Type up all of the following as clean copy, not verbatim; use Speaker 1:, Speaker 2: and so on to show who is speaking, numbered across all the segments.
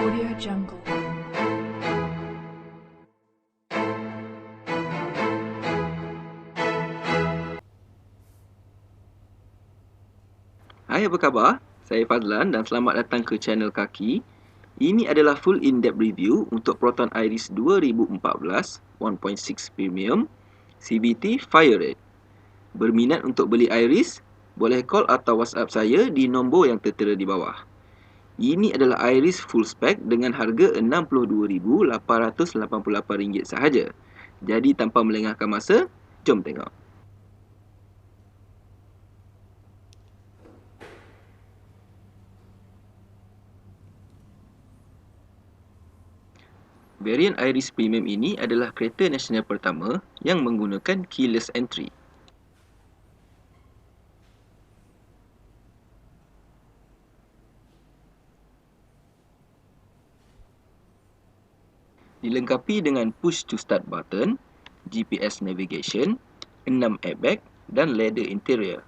Speaker 1: Audio Jungle.
Speaker 2: Hai, apa khabar? Saya Fazlan dan selamat datang ke channel Kaki. Ini adalah full in-depth review untuk Proton Iris 2014 1.6 Premium CVT Fire Rate. Berminat untuk beli Iris? Boleh call atau WhatsApp saya di nombor yang tertera di bawah. Ini adalah Iris full spec dengan harga RM62,888 sahaja. Jadi tanpa melengahkan masa, jom tengok. Varian Iris Premium ini adalah kereta nasional pertama yang menggunakan keyless entry. Dilengkapi dengan push to start button, GPS navigation, 6 airbag dan leather interior.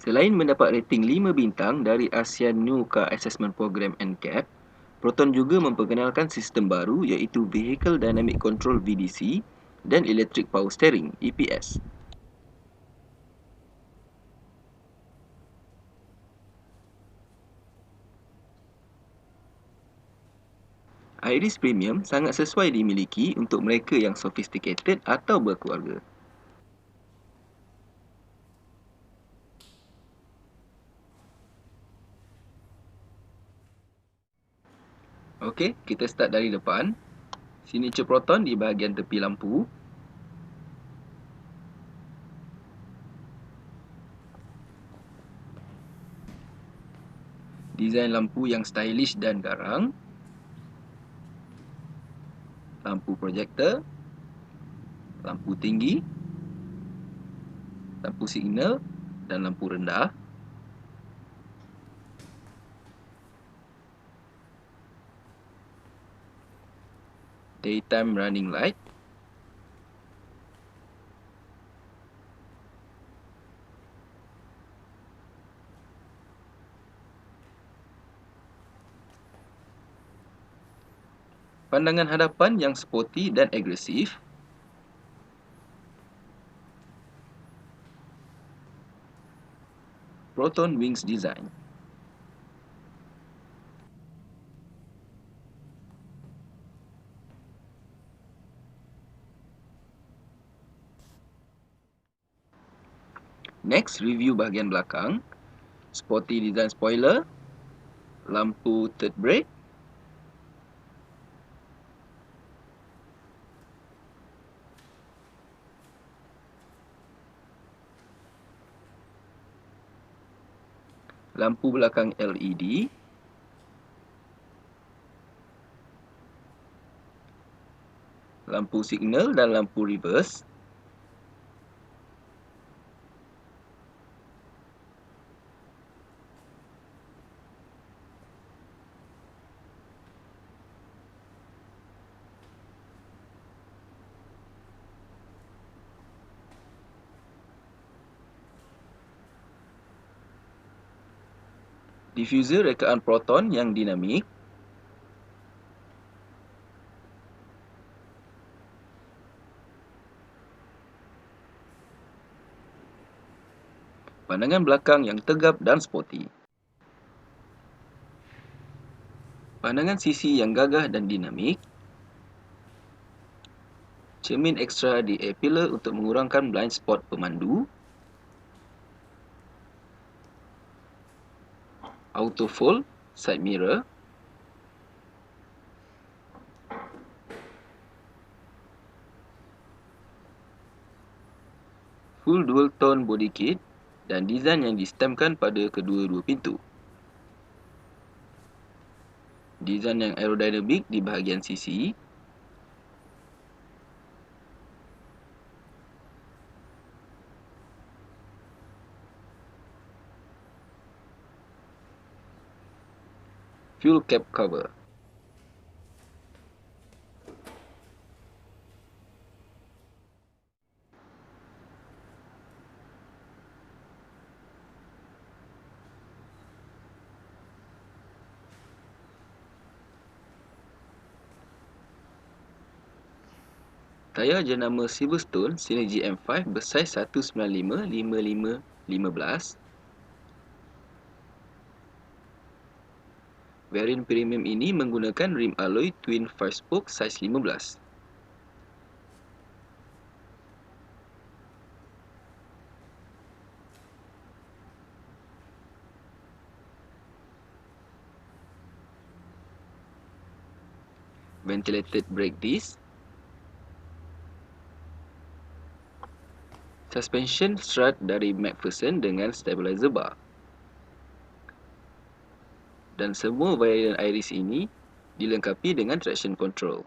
Speaker 2: Selain mendapat rating 5 bintang dari ASEAN New Car Assessment Program NCAP, Proton juga memperkenalkan sistem baru iaitu Vehicle Dynamic Control VDC dan Electric Power Steering EPS. Iris Premium sangat sesuai dimiliki untuk mereka yang sophisticated atau berkeluarga. Okey, kita start dari depan. Signature Proton di bahagian tepi lampu. Desain lampu yang stylish dan garang. Lampu projektor. Lampu tinggi. Lampu signal dan lampu rendah. Daytime running light. Pandangan hadapan yang sporty dan agresif. Proton Wings Design. Next, review bahagian belakang. Sporty design spoiler. Lampu third brake. Lampu belakang LED. Lampu signal dan lampu reverse. Diffuser rekaan proton yang dinamik. Pandangan belakang yang tegap dan sporty. Pandangan sisi yang gagah dan dinamik. Cermin ekstra di A-pillar untuk mengurangkan blind spot pemandu. Auto fold side mirror. Full dual tone body kit dan desain yang distemkan pada kedua-dua pintu. Desain yang aerodinamik di bahagian sisi. fuel cap cover. Tayar jenama Silverstone Synergy M5 bersaiz 195/55/15. Varian premium ini menggunakan rim alloy twin 5-spoke saiz 15. Ventilated brake disc. Suspension strut dari McPherson dengan stabilizer bar. Dan semua varian Iris ini dilengkapi dengan traction control.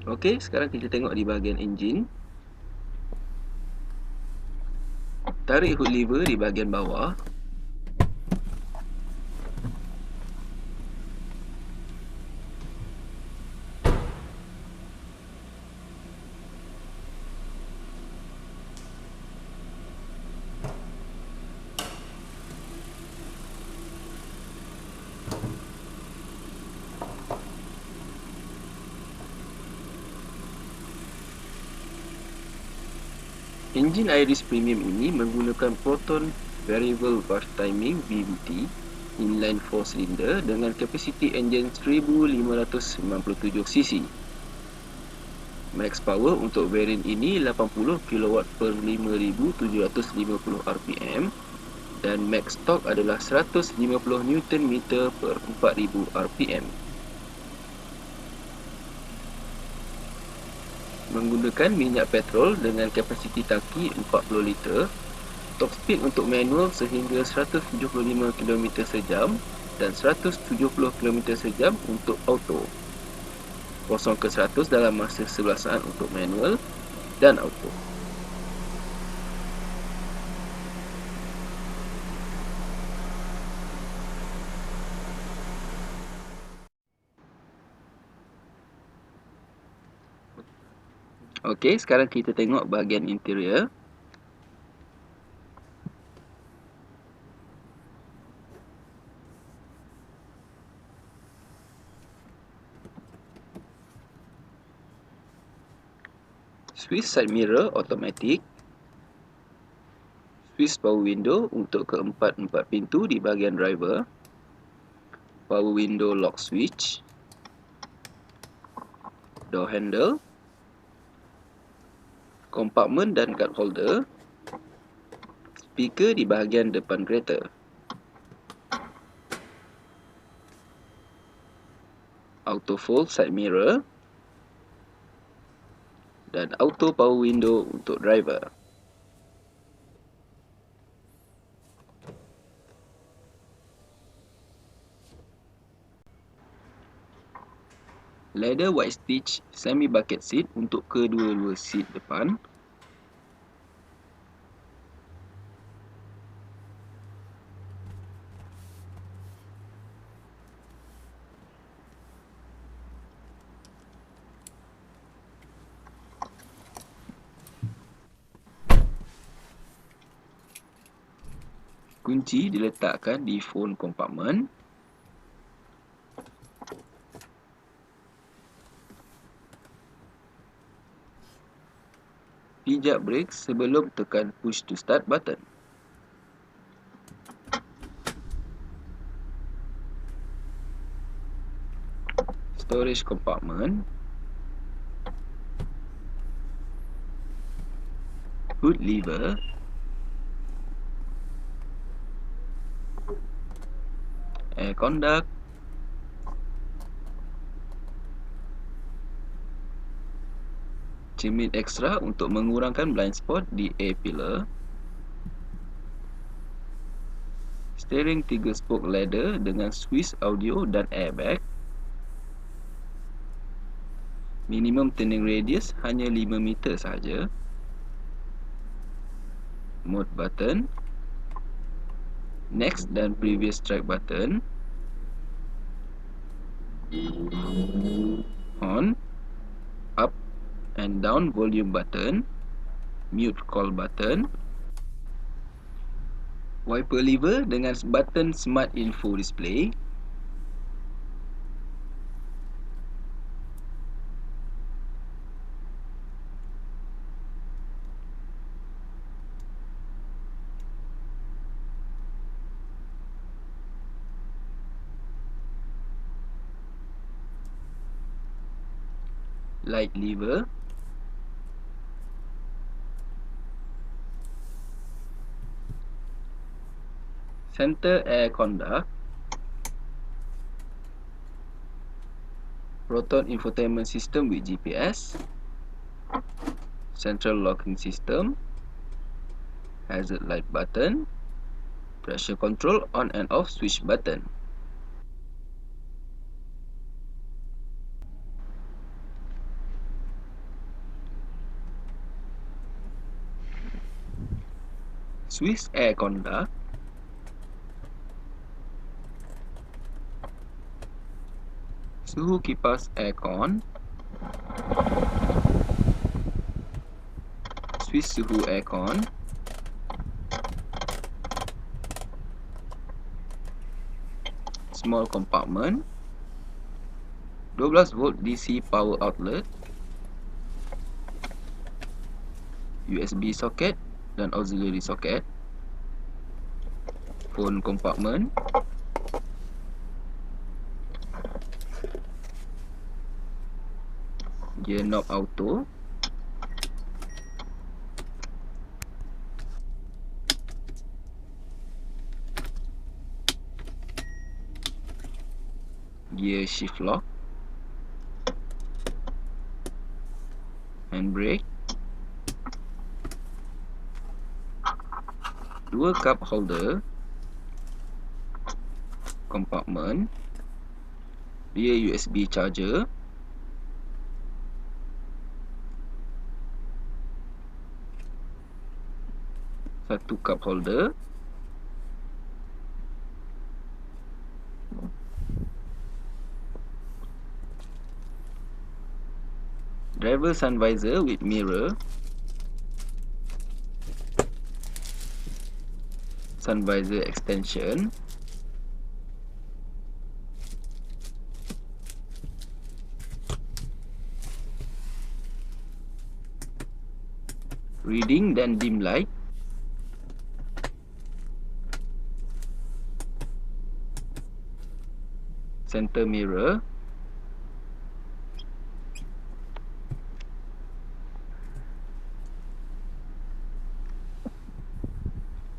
Speaker 2: Okey, sekarang kita tengok di bahagian enjin. Tarik hood lever di bahagian bawah. Enjin Iris Premium ini menggunakan Proton Variable Valve Timing VVT inline 4 cylinder dengan kapasiti enjin 1597cc. Max power untuk varian ini 80 kW per 5750 rpm dan max torque adalah 150 Nm per 4000 rpm. Menggunakan minyak petrol dengan kapasiti tangki 40 liter, top speed untuk manual sehingga 175 km sejam dan 170 km sejam untuk auto. 0 ke 100 dalam masa 11 saat untuk manual dan auto. Okey, sekarang kita tengok bahagian interior. Swiss side mirror automatic, Swiss power window untuk keempat-empat pintu di bahagian driver, power window lock switch, door handle, kompartmen dan card holder, speaker di bahagian depan kereta. Auto fold side mirror dan auto power window untuk driver. Leather white stitch semi bucket seat untuk kedua-dua seat depan. Kunci diletakkan di phone kompartmen. Pijak brake sebelum tekan push to start button. Storage kompartmen. Hood lever. Air conduct. Cermin ekstra untuk mengurangkan blind spot di A-pillar. Steering 3 spoke leather dengan Swiss audio dan airbag. Minimum turning radius hanya 5 meter sahaja. Mode button, next dan previous track button, on, up and down volume button, mute call button, wiper lever dengan button smart info display, light lever, center air conduct, Proton infotainment system with GPS, central locking system, hazard light button, pressure control on and off switch button. Swiss air conduct, suhu kipas aircon, Swiss suhu aircon, small compartment, 12 volt DC power outlet, USB socket dan auxiliary socket, phone compartment, gear knob auto, gear shift lock, handbrake, 2 cup holder, kompartmen, rear USB charger, satu cup holder, driver sun visor with mirror, sun visor extension, reading dan dim light, center mirror,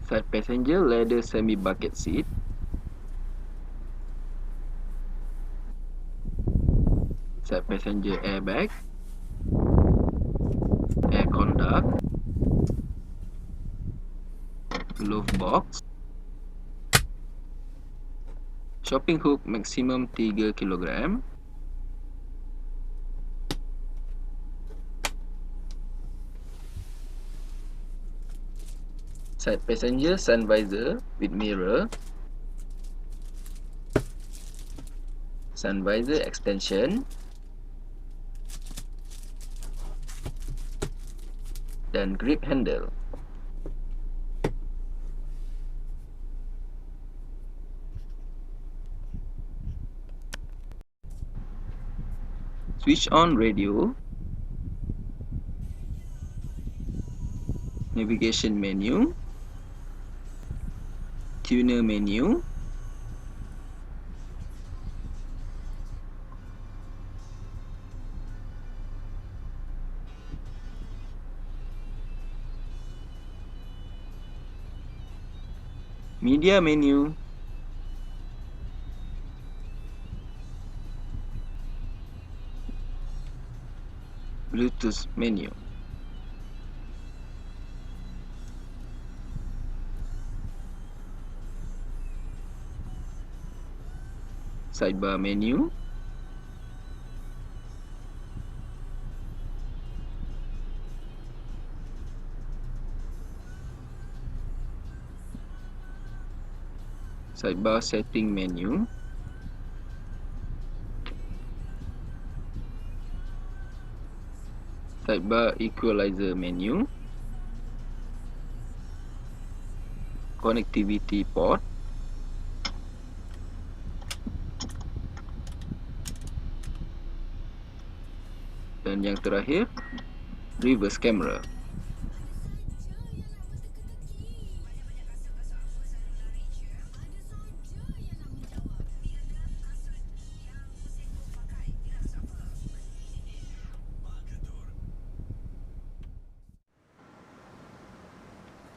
Speaker 2: side passenger leather semi bucket seat, side passenger airbag, air conduct, glove box, shopping hook maksimum 3 kg, side passenger sun visor with mirror, sun visor extension, dan grip handle. Switch on radio, navigation menu, tuner menu, media menu, Bluetooth menu. Sidebar menu, sidebar setting menu, sidebar equalizer menu, connectivity port, dan yang terakhir reverse camera.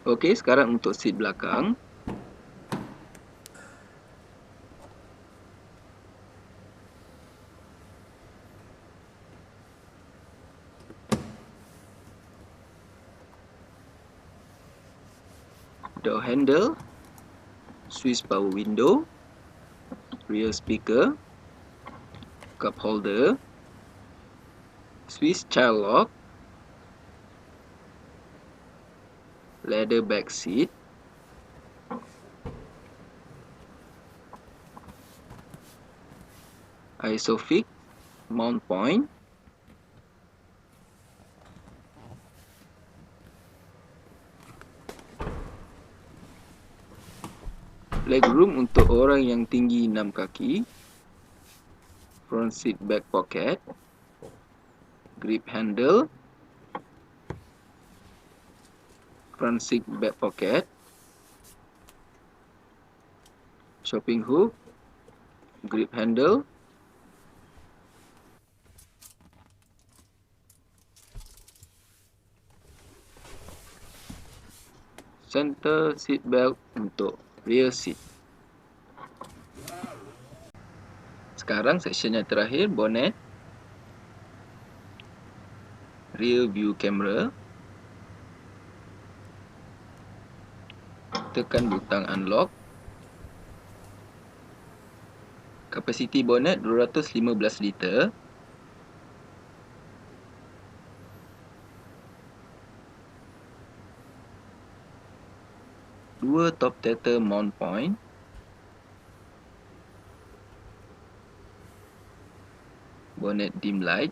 Speaker 2: Okey, sekarang untuk seat belakang. Door handle, Swiss power window, rear speaker, cup holder, Swiss child lock, leather back seat, Isofix mount point, legroom untuk orang yang tinggi 6 kaki, front seat back pocket, grip handle, front seat back pocket, shopping hook, grip handle, center seat belt untuk rear seat. Sekarang section yang terakhir, bonnet, rear view camera, tekan butang unlock, kapasiti bonnet 215 liter, dua top tether mount point, bonnet dim light,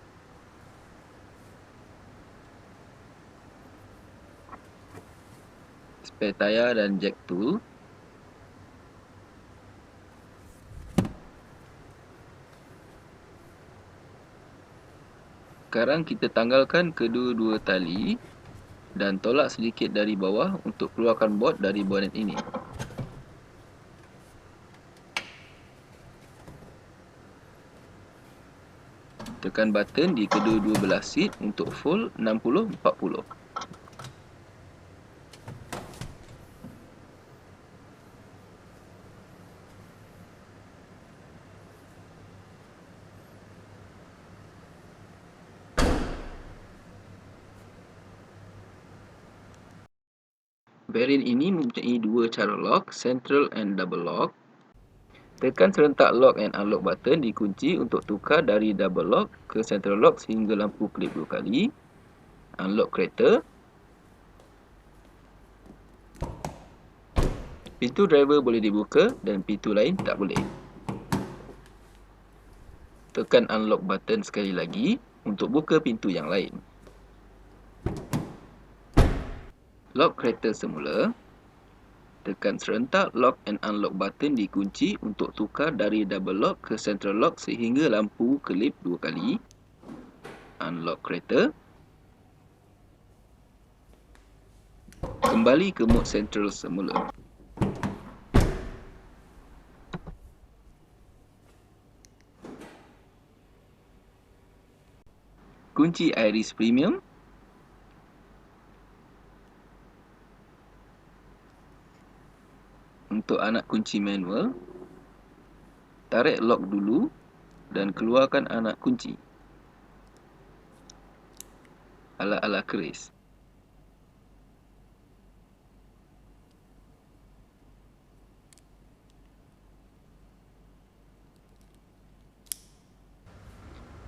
Speaker 2: spare tayar dan jack tool, sekarang kita tanggalkan kedua-dua tali dan tolak sedikit dari bawah untuk keluarkan bot dari bonet ini. Tekan button di kedua-dua belah seat untuk fold 60-40. Variant ini mempunyai dua cara lock, central and double lock. Tekan serentak lock and unlock button dikunci untuk tukar dari double lock ke central lock sehingga lampu kelip 2 kali. Unlock kereta. Pintu driver boleh dibuka dan pintu lain tak boleh. Tekan unlock button sekali lagi untuk buka pintu yang lain. Lock kereta semula. Tekan serentak lock and unlock button dikunci untuk tukar dari double lock ke central lock sehingga lampu kelip 2 kali. Unlock kereta. Kembali ke mode central semula. Kunci Iris Premium. Untuk anak kunci manual, tarik lock dulu dan keluarkan anak kunci. Ala-ala keris.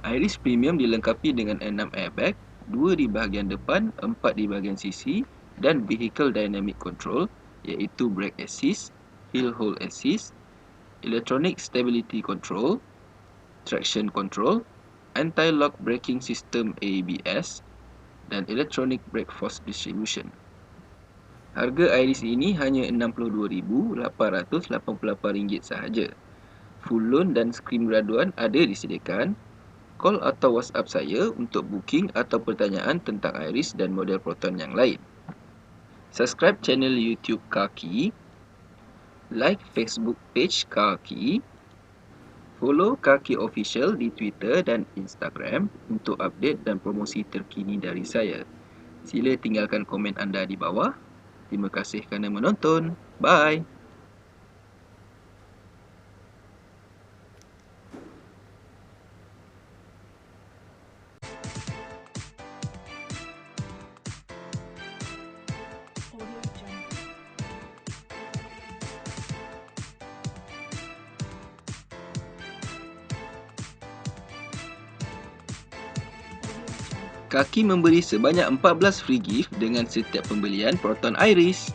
Speaker 2: Iris Premium dilengkapi dengan 6 airbag, 2 di bahagian depan, 4 di bahagian sisi dan Vehicle Dynamic Control iaitu Brake Assist, Hill Hold Assist, Electronic Stability Control, Traction Control, Anti-Lock Braking System ABS dan Electronic Brake Force Distribution. Harga Iris ini hanya RM62,888 sahaja. Full loan dan skrim graduan ada disediakan. Call atau WhatsApp saya untuk booking atau pertanyaan tentang Iris dan model Proton yang lain. Subscribe channel YouTube Kaki, like Facebook page Kaki, follow Kaki Official di Twitter dan Instagram untuk update dan promosi terkini dari saya. Sila tinggalkan komen anda di bawah. Terima kasih kerana menonton. Bye! Kaki memberi sebanyak 14 free gift dengan setiap pembelian Proton Iris.